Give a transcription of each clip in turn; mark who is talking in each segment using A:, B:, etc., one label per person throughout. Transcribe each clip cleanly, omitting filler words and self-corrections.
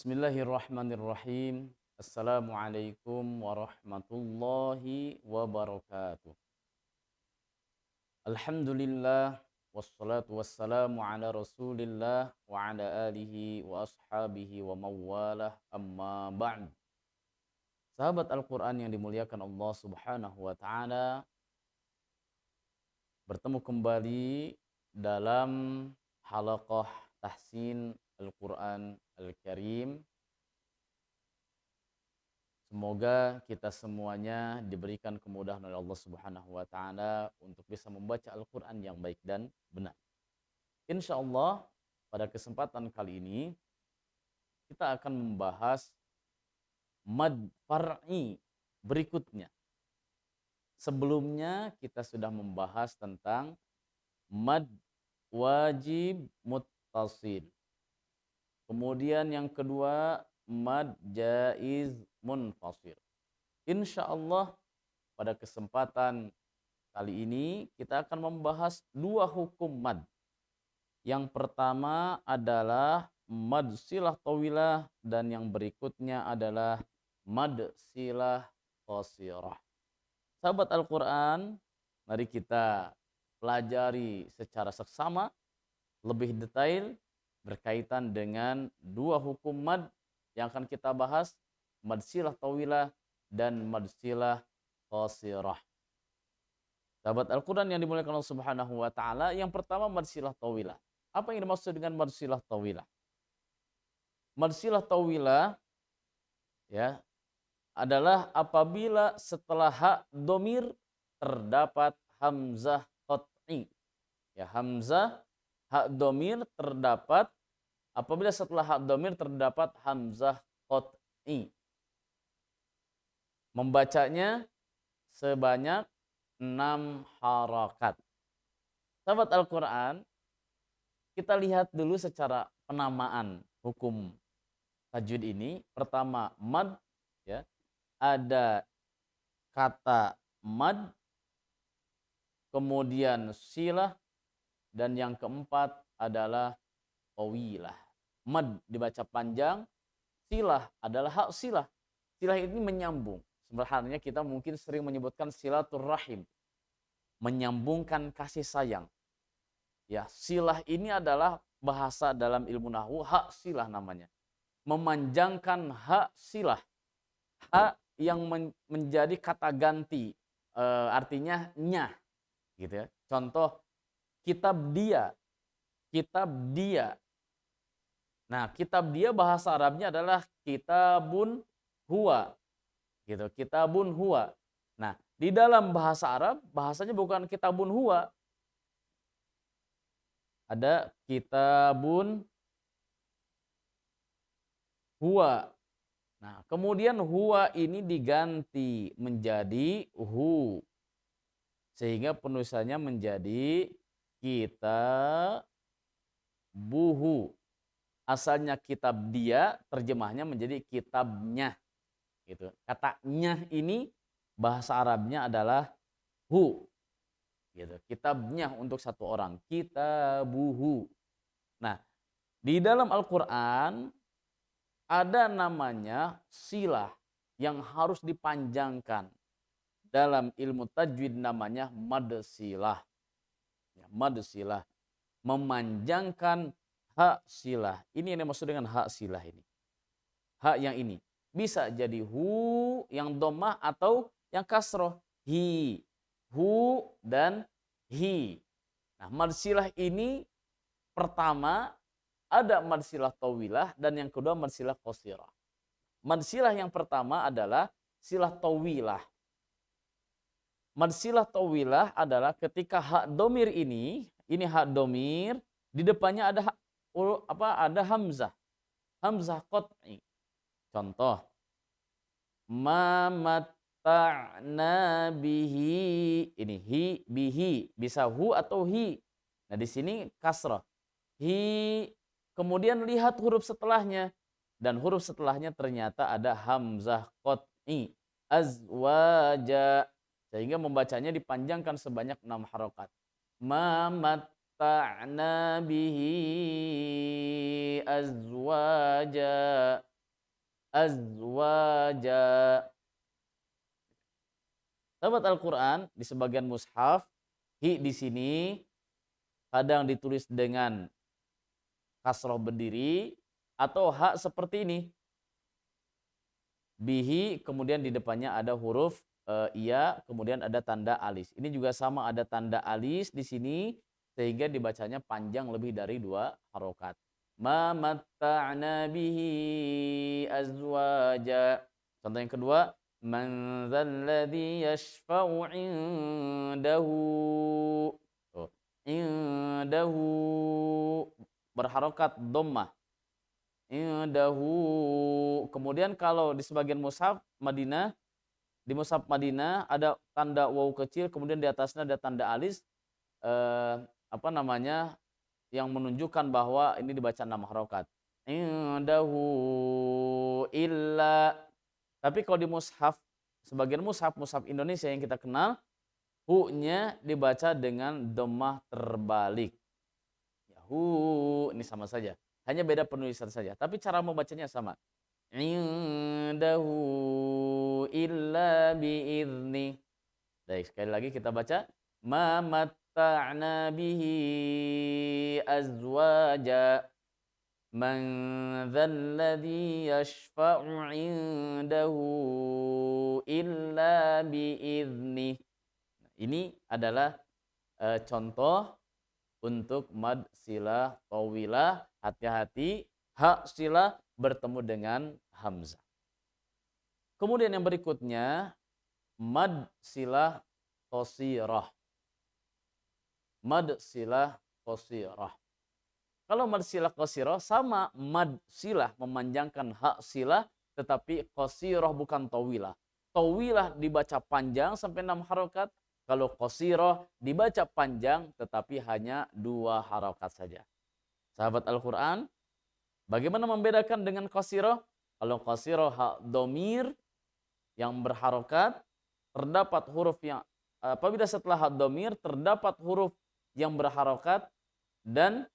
A: Bismillahirrahmanirrahim. Assalamualaikum warahmatullahi wabarakatuh. Alhamdulillah wassalatu wassalamu ala Rasulillah wa ala alihi wa ashabihi wa mawalah amma ba'd. Sahabat Al-Qur'an yang dimuliakan Allah Subhanahu wa taala, bertemu kembali dalam halaqah tahsin Al-Qur'an Al-Karim. Semoga kita semuanya diberikan kemudahan oleh Allah Subhanahu wa taala untuk bisa membaca Al-Qur'an yang baik dan benar. Insya Allah pada kesempatan kali ini kita akan membahas mad far'i berikutnya. Sebelumnya kita sudah membahas tentang mad wajib muttasil. Kemudian yang kedua mad jaiz munfasir. Insya Allah pada kesempatan kali ini kita akan membahas dua hukum mad. Yang pertama adalah mad silah tawilah dan yang berikutnya adalah mad silah qasirah. Sahabat Al-Quran, mari kita pelajari secara seksama lebih detail berkaitan dengan dua hukum mad yang akan kita bahas, mad silah tawilah dan mad silah qasirah. Sahabat Al-Quran yang dimuliakan Allah Subhanahu wa taala, yang pertama mad silah tawilah. Apa yang dimaksud dengan mad silah tawilah? Mad silah tawilah ya adalah apabila setelah hak domir terdapat hamzah qat'i. Ya, hamzah hak domir terdapat apabila setelah hak domir terdapat hamzah qat'i. Membacanya sebanyak 6 harakat. Sahabat Al-Quran, kita lihat dulu secara penamaan hukum tajwid ini. Pertama, mad, ya. Ada kata mad, kemudian silah, dan yang keempat adalah tawilah. Mad dibaca panjang, silah adalah hak silah. Silah ini menyambung. Sebenarnya kita mungkin sering menyebutkan silaturrahim, menyambungkan kasih sayang. Ya, silah ini adalah bahasa dalam ilmu nahwu, hak silah namanya. Memanjangkan hak silah. Hak yang menjadi kata ganti, artinya nyah, gitu ya. Contoh kitab dia, kitab dia. Nah, kitab dia bahasa Arabnya adalah kitabun huwa, gitu. Kitabun huwa. Nah, di dalam bahasa Arab bahasanya bukan kitabun huwa, ada kitabun huwa. Nah, kemudian huwa ini diganti menjadi hu. Sehingga penulisannya menjadi kitabuhu. Asalnya kitab dia, terjemahnya menjadi kitabnya. Gitu. Kata nyah ini bahasa Arabnya adalah hu. Gitu. Kitabnya untuk satu orang, kitabuhu. Nah, di dalam Al-Qur'an ada namanya silah yang harus dipanjangkan. Dalam ilmu tajwid namanya mad silah. Ya, mad silah. Memanjangkan hak silah. Ini yang dimaksud dengan hak silah ini. Hak yang ini. Bisa jadi hu yang dhammah atau yang kasroh. Hi. Hu dan hi. Nah, mad silah ini pertama ada mad silah tawilah dan yang kedua mad silah qasirah. Mad silah yang pertama adalah silah tawilah. Mad silah tawilah adalah ketika hak domir ini hak domir, di depannya ada ada hamzah. Hamzah qat'i. Contoh, ma matta'na bihi. Ini hi bihi, bisa hu atau hi. Nah, di sini kasrah. Hi. Kemudian lihat huruf setelahnya. Dan huruf setelahnya ternyata ada hamzah qat'i. Azwaja. Sehingga membacanya dipanjangkan sebanyak 6 harokat. Ma matta'na bihi azwaja. azwaja. Sahabat Al-Qur'an, di sebagian mushaf hi di sini kadang ditulis dengan kasroh berdiri atau hak seperti ini. Bihi kemudian di depannya ada huruf iya, kemudian ada tanda alis. Ini juga sama ada tanda alis di sini sehingga dibacanya panjang lebih dari 2 harokat. Ma matta'na bihi azwaja. Contoh yang kedua, man dzalladzi yashfa'u indahu. Tuh, indahu berharokat dhammah. Indahu. Kemudian kalau di sebagian mushaf Madinah, di mushaf Madinah ada tanda waw kecil, kemudian di atasnya ada tanda alis, apa namanya, yang menunjukkan bahwa ini dibaca 6 harokat. Indahu illa. Tapi kalau di mushaf, sebagian mushaf, mushaf Indonesia yang kita kenal, hu-nya dibaca dengan dhammah terbalik. Ya, hu, ini sama saja. Hanya beda penulisan saja, tapi cara membacanya sama. Indahu illa biizni. Baik, sekali lagi kita baca. Ma matta'na bihi azwaja. Man dzalladzi yashfa'u indahu illa biizni. Ini adalah contoh untuk mad silah tawilah. Hati-hati, hak silah bertemu dengan hamzah. Kemudian yang berikutnya mad silah qasirah. Mad silah qasirah. Kalau mad silah qasirah sama mad silah memanjangkan hak silah, tetapi qasirah bukan tawilah. Tawilah dibaca panjang sampai 6 harokat. Kalau qasirah dibaca panjang tetapi hanya 2 harokat saja. Sahabat Al-Quran, bagaimana membedakan dengan qasirah? Kalau qasirah hak domir yang berharokat, terdapat huruf yang apabila setelah hak domir terdapat huruf yang berharokat dan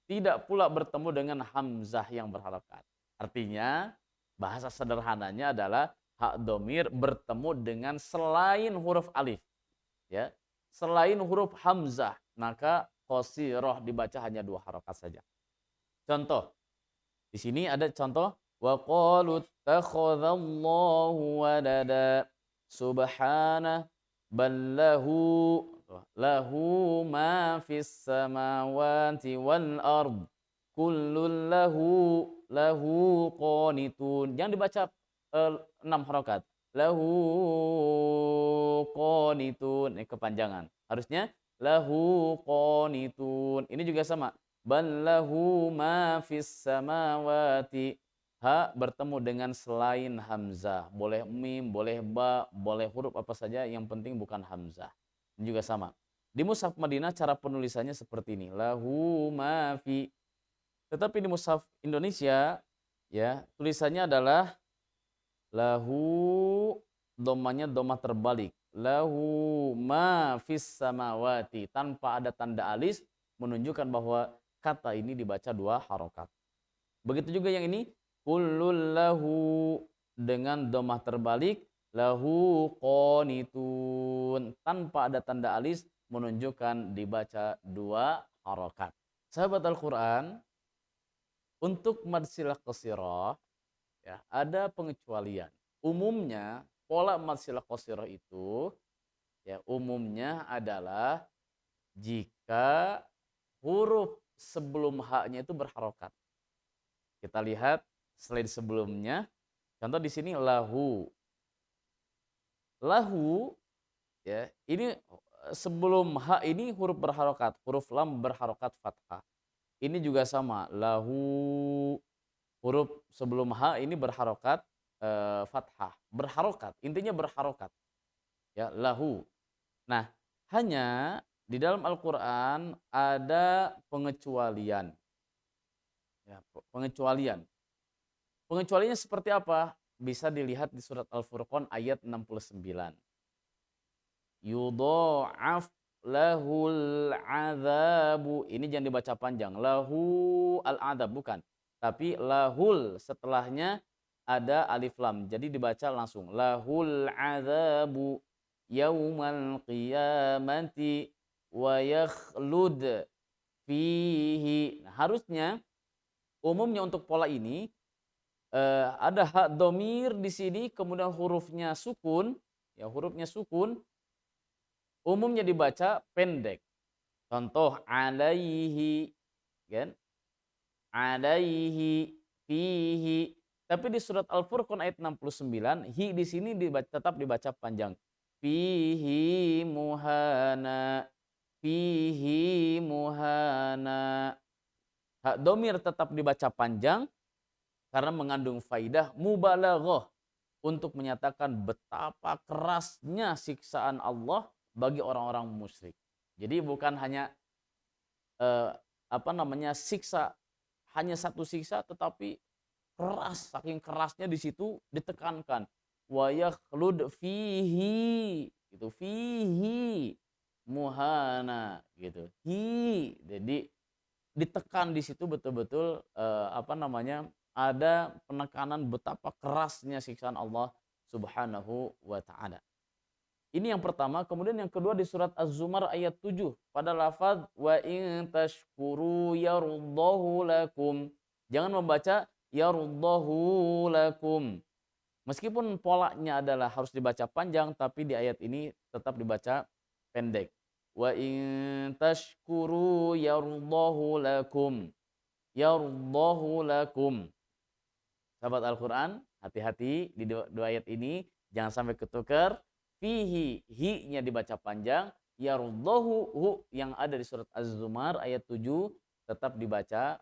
A: tidak pula bertemu dengan hamzah yang berharokat. Artinya bahasa sederhananya adalah hak domir bertemu dengan selain huruf alif, ya, selain huruf hamzah, maka qasirah dibaca hanya 2 harokat saja. Contoh, di sini ada contoh wa qalu ittakhadallahu walada subhana bal lahu ma fis samawati wal ard kullun lahu qanitun. Jangan dibaca 6 harokat. Lahu qanitun, ini kepanjangan. Harusnya lahu qanitun. Ini juga sama. Ballahu ma fis samawati. Ha bertemu dengan selain hamzah. Boleh mim, boleh ba, boleh huruf apa saja, yang penting bukan hamzah. Ini juga sama. Di mushaf Madinah cara penulisannya seperti ini. Lahu ma fi. Tetapi di mushaf Indonesia, ya, tulisannya adalah lahu, dhammahnya dhammah terbalik. Lahu ma fis samawati, tanpa ada tanda alis menunjukkan bahwa kata ini dibaca 2 harokat. Begitu juga yang ini kullul lahu dengan dhammah terbalik, lahu qanitun tanpa ada tanda alis menunjukkan dibaca 2 harokat. Sahabat Al-Quran, untuk mad silah qasirah, ya, ada pengecualian. Umumnya pola mad silah qasirah itu, ya, umumnya adalah jika huruf sebelum haknya itu berharokat. Kita lihat slide sebelumnya. Contoh di sini lahu. Lahu, ya, ini sebelum hak ini huruf berharokat, huruf lam berharokat fathah. Ini juga sama, lahu, huruf sebelum ha ini berharokat fathah, berharokat, intinya berharokat, ya, lahu. Nah, hanya di dalam Al-Quran ada pengecualian, ya, pengecualian. Pengecualiannya seperti apa? Bisa dilihat di surat Al-Furqan ayat 69. Yudha'af lahul azabu. Ini jangan dibaca panjang. Lahu al-adab, bukan. Tapi lahul setelahnya ada alif lam. Jadi dibaca langsung. Lahul azabu yaumal qiyamati wa yakhlud fihi. Nah, harusnya umumnya untuk pola ini ada hak domir di sini, kemudian hurufnya sukun, ya hurufnya sukun, umumnya dibaca pendek. Contoh alaihi, kan? Alaihi, fihi. Tapi di surat Al-Furqan ayat 69, hi di sini tetap dibaca panjang. Fihi muhana, fihi muhana. Hak domir tetap dibaca panjang karena mengandung faidah mubalaghah untuk menyatakan betapa kerasnya siksaan Allah bagi orang-orang musyrik. Jadi bukan hanya siksa, hanya satu siksa, tetapi keras, saking kerasnya di situ ditekankan. Wa yakhlud fihi, gitu, fihi muhana, gitu. Jadi ditekan di situ betul-betul ada penekanan betapa kerasnya siksaan Allah Subhanahu wa taala. Ini yang pertama, kemudian yang kedua di surat Az-Zumar ayat 7 pada lafaz wa in tashkuru yaruddahu lakum. Jangan membaca yaruddahu lakum. Meskipun polanya adalah harus dibaca panjang, tapi di ayat ini tetap dibaca pendek. Wa in tashkuru yaruddahu lakum. Yaruddahu lakum. Sahabat Al-Quran, hati-hati di dua ayat ini, jangan sampai ketukar. Fihi, hi-nya dibaca panjang, yaruddahu, hu yang ada di surat Az-Zumar ayat 7 tetap dibaca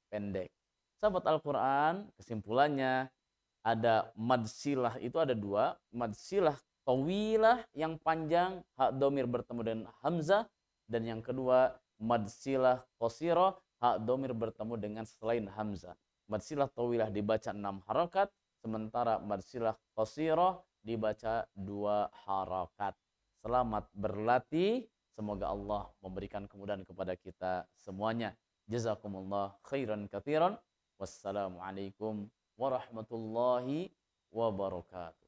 A: pendek. Sahabat Al-Quran, kesimpulannya ada mad silah, itu ada dua. Mad silah tawilah yang panjang, hak domir bertemu dengan hamzah, dan yang kedua mad silah qasirah, hak domir bertemu dengan selain hamzah. Mad silah tawilah dibaca 6 harakat, sementara mad silah qasirah dibaca 2 harakat. Selamat berlatih, semoga Allah memberikan kemudahan kepada kita semuanya. Jazakumullah khairan katsiran. Wassalamualaikum warahmatullahi wabarakatuh.